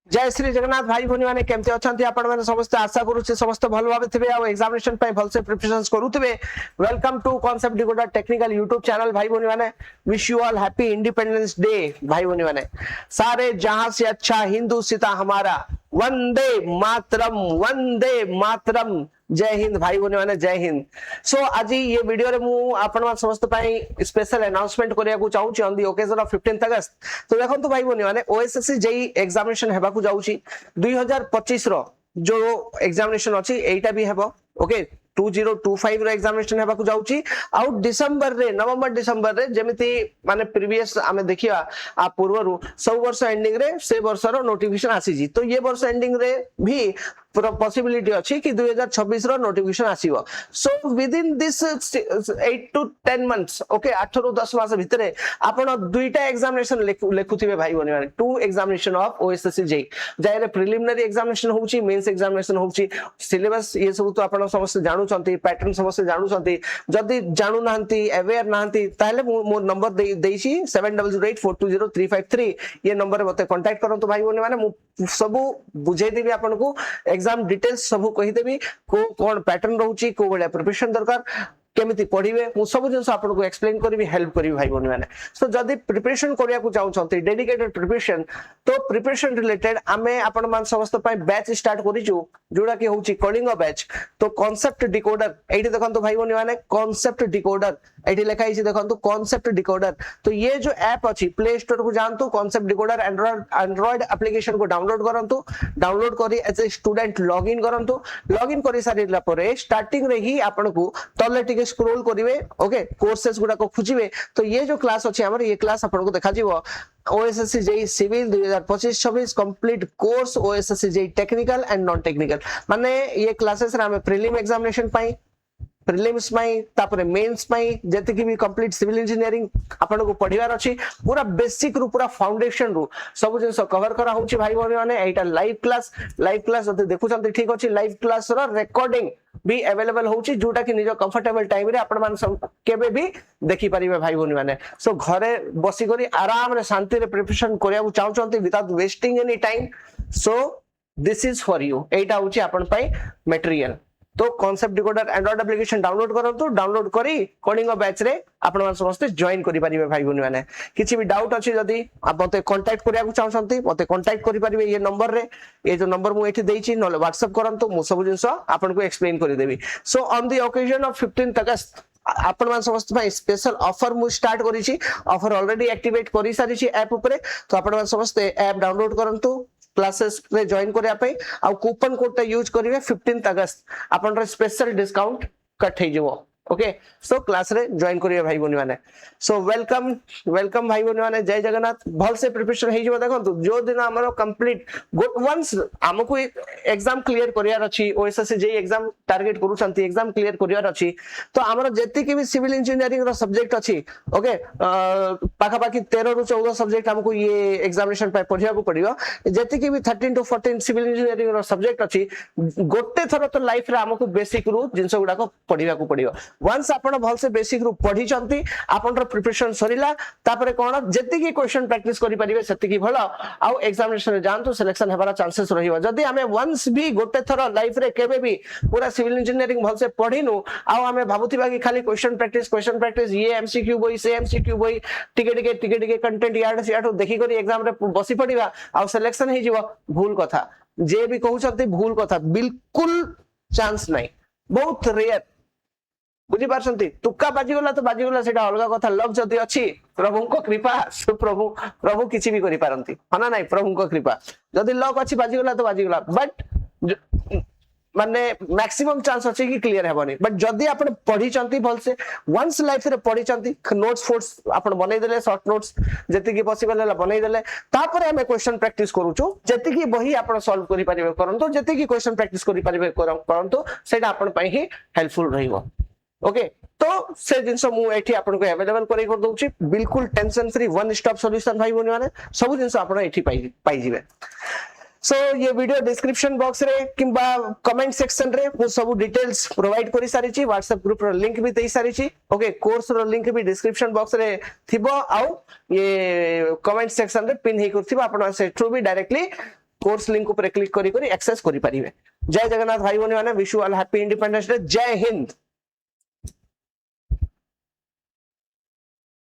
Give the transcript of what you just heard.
जय श्री जगन्नाथ भाई भौणी मैंने केमती अच्छा आपण मैंने समस्त आशा करुचे समस्त भल भाव थे एग्जामिनेशन भल से प्रिपरेशन करुवे। Welcome to concept decoder technical YouTube channel भाई भौणी मैंने wish you all happy independence day भाई भौणी मैंने। सारे जहां से अच्छा हिंदू सीता हमारा वंदे मातरम जय हिंद भाई भौणी मैंने जय हिंद। सो आज ये वीडियो रे मु आपण समस्त स्पेशल अनाउंसमेंट करिया को चाहूची on the occasion of 15th August. तो देखंतु भाई भौणी मैंने ओएसएससी जेई एग्जामिनेशन हेबा को जाउची 2025 रो जो एग्जामिनेशन अछि एटा भी हेबो ओके 2025 रो एग्जामिनेशन हेबा को जाउची आउट डिसेंबर रे नवंबर डिसेंबर रे जेमिति माने प्रीवियस आमे देखिया आ पूर्वरु सब वर्ष एंडिंग रे से वर्ष रो नोटिफिकेशन आसी जी। तो ये वर्ष एंडिंग रे भी पॉसिबिलिटी अछि कि 2026 रो नोटिफिकेशन आसीबो। So within this 8 to 10 months okay 8 रु 10 मास भितरे आपण दुईटा एग्जामिनेशन लेखुथिबे भाई बने माने two examination of OSSC JE जायरे प्रिलिमिनरी एग्जामिनेशन होउची मेंस एग्जामिनेशन होउची सिलेबस ये सब तो आपण समस्त जानु छंती पैटर्न समस्त जानु छंती जदी जानु नाहंती अवेयर नाहंती ताले मो नंबर देइछी 7008420353 ये नंबर मते कांटेक्ट करंतु भाई बने माने मु सब बुझे देबी आपण को एग्जाम डिटेल्स सब कहि देबी को कोन पैटर्न रहउची को बडा प्रिपरेशन दरकार केमिति पढिबे मु सब जिंस आपन को एक्सप्लेन करबी हेल्प करबी भाई बने माने। सो जदी प्रिपरेशन करिया को चाहू छथि डेडिकेटेड प्रिपरेशन तो प्रिपरेशन रिलेटेड आमे आपन मान समस्त पय बैच स्टार्ट करिजु जोडा कि होउची कलिंग बैच। तो कांसेप्ट डिकोडर एठी देखंतु भाई बने माने कांसेप्ट डिकोडर एठी लिखाई छी देखंतु कांसेप्ट डिकोडर। तो ये जो ऐप अछि प्ले स्टोर को जानतु कांसेप्ट डिकोडर एंड्रॉइड एप्लीकेशन को डाउनलोड करंतु डाउनलोड करी एज ए स्टूडेंट लॉगिन करंतु लॉगिन करि सारिला परे स्टार्टिंग रे ही आपन को तले टिके स्क्रॉल करिवे ओके कोर्सेस गुडा को खुजिवे। तो ये जो क्लास अछि हमर ये क्लास आपन को देखा जीवो OSSC JE civil 2025-26 complete course OSSC JE technical and non technical माने ये क्लासेस रे हमें प्रीलिम एग्जामिनेशन पाई प्रीलिम्स पाई तापरे मेंस पाई जति की भी कंप्लीट सिविल इंजीनियरिंग आपन को पढिवार अछि पूरा बेसिक रु पूरा फाउंडेशन रु सब जिंस कवर करा होछि भाई भौणी माने एटा लाइव क्लास जति देखु छथि ठीक अछि लाइव क्लास रो रिकॉर्डिंग भी अवेलेबल होछि जोटा कि निजो कंफर्टेबल टाइम रे आपण मान केबे भी देखि परिबे भाई भौणी माने। सो घरे बसी करी आराम रे शांति रे प्रिपरेशन करिया को चाहू छथि without wasting any time. So this is for you एटा होछि आपण पई मटेरियल। तो concept decoder Android application download करंतु डाउनलोड करी कोडिंग बैच रे आपण मान समस्त जॉइन करि परिबे भाई बने माने। किछि भी डाउट अछि जदी आप मते कांटेक्ट करिया को चाहछंती मते कांटेक्ट करि परिबे ये नंबर रे ये जो नंबर मु एठी देइछि नले व्हाट्सएप करंतु मु सब जिंस आपण को एक्सप्लेन करि देबी। So on the occasion of 15th अगस्त आपण मान समस्त भाई स्पेशल ऑफर मु स्टार्ट करि छी ऑफर ऑलरेडी एक्टिवेट करि सारि छी ऐप ऊपर। तो आपण मान समस्त ऐप डाउनलोड करंतु क्लासेस रे जॉइन करिया पे आ कूपन कोड टा यूज करिवे 15th अगस्त आपन रे स्पेशल डिस्काउंट कट हे जबो ओके। सो क्लास रे जॉइन करिवे भाई बने माने। सो वेलकम भाई बने माने जय जगन्नाथ भल से प्रिपरेशन हे जबो देखंतु जो दिन हमरो कंप्लीट वंस हमको एग्जाम क्लियर करियार अछि ओएसएससी जेई एग्जाम टारगेट करू छंती एग्जाम क्लियर करियार अछि तो हमरो जति के भी सिविल इंजीनियरिंग रो सब्जेक्ट अछि ओके पाखा पाखी 13 रु 14 सब्जेक्ट हमको ये एग्जामिनेशन पे पढिया को पड़ियो जति के भी 13 to 14 सिविल इंजीनियरिंग रो सब्जेक्ट अछि गोटे थरो तो लाइफ रे हमको बेसिक रु जिंस गुडा को पढिया को पड़ियो। वंस आपण भल से बेसिक रु पढी चंती आपण रो प्रिपरेशन सरिला तापरे कोन जति की क्वेश्चन प्रैक्टिस करि परिबे सेति की भलो आ एग्जामिनेशन रे जानतो सिलेक्शन हेबार चांसेस रहिबो। जदी हमें वंस भी गोटे थरो लाइफ रे केबे भी पूरा सिविल इंजीनियरिंग भल से पढिनु आ हमें भाबुथिबा कि खाली क्वेश्चन प्रैक्टिस ये एमसीक्यू बोई से एमसीक्यू बोई टिके कंटेंट याड से याड देखि करी एग्जाम रे बसी पडिबा आ सिलेक्शन हे जीवो भूल कथा जे भी कहू छथि भूल कथा बिल्कुल चांस नै बहुत रेयर बुझी पारछंती तुक्का बाजीगला तो बाजीगला सेटा अलगा कथा लक जदी अछि प्रभु को कृपा प्रभु किछि भी करि पारंती हना नै प्रभु को कृपा जदी लक अछि बाजीगला तो बाजीगला बट माने मैक्सिमम चांस अछि कि क्लियर हेबनी। बट जदी आपण पढी चंती भल से वंस लाइफ रे पढी चंती नोट्स फोर्स आपण बनै देले शॉर्ट नोट्स जति की पॉसिबल है बनै देले तापरे हमें क्वेश्चन प्रैक्टिस करूछु जति की बही आपण सॉल्व करि परिबे करंतु जति की क्वेश्चन प्रैक्टिस करि परिबे करंतु सेटा आपण पई ही हेल्पफुल रहिबो ओके। तो से जिंस मु एठी आपन को अवेलेबल करै कर दउची बिल्कुल tension free one stop solution भाई बने माने सब जिंस आपन एठी पाई जिवे। सो ये वीडियो डिस्क्रिप्शन बॉक्स रे किंबा कमेंट सेक्शन रे मु सब डिटेल्स प्रोवाइड करि सारी छी व्हाट्सएप ग्रुप रो लिंक भी देई सारी छी ओके कोर्स रो लिंक भी डिस्क्रिप्शन बॉक्स रे थिबो आउ ये कमेंट सेक्शन रे पिन हे करथिबो आपन से थ्रू भी डायरेक्टली कोर्स लिंक ऊपर क्लिक करी एक्सेस करि परिबे। जय जगन्नाथ भाई बहन माने, wish you all happy independence day. जय हिंद।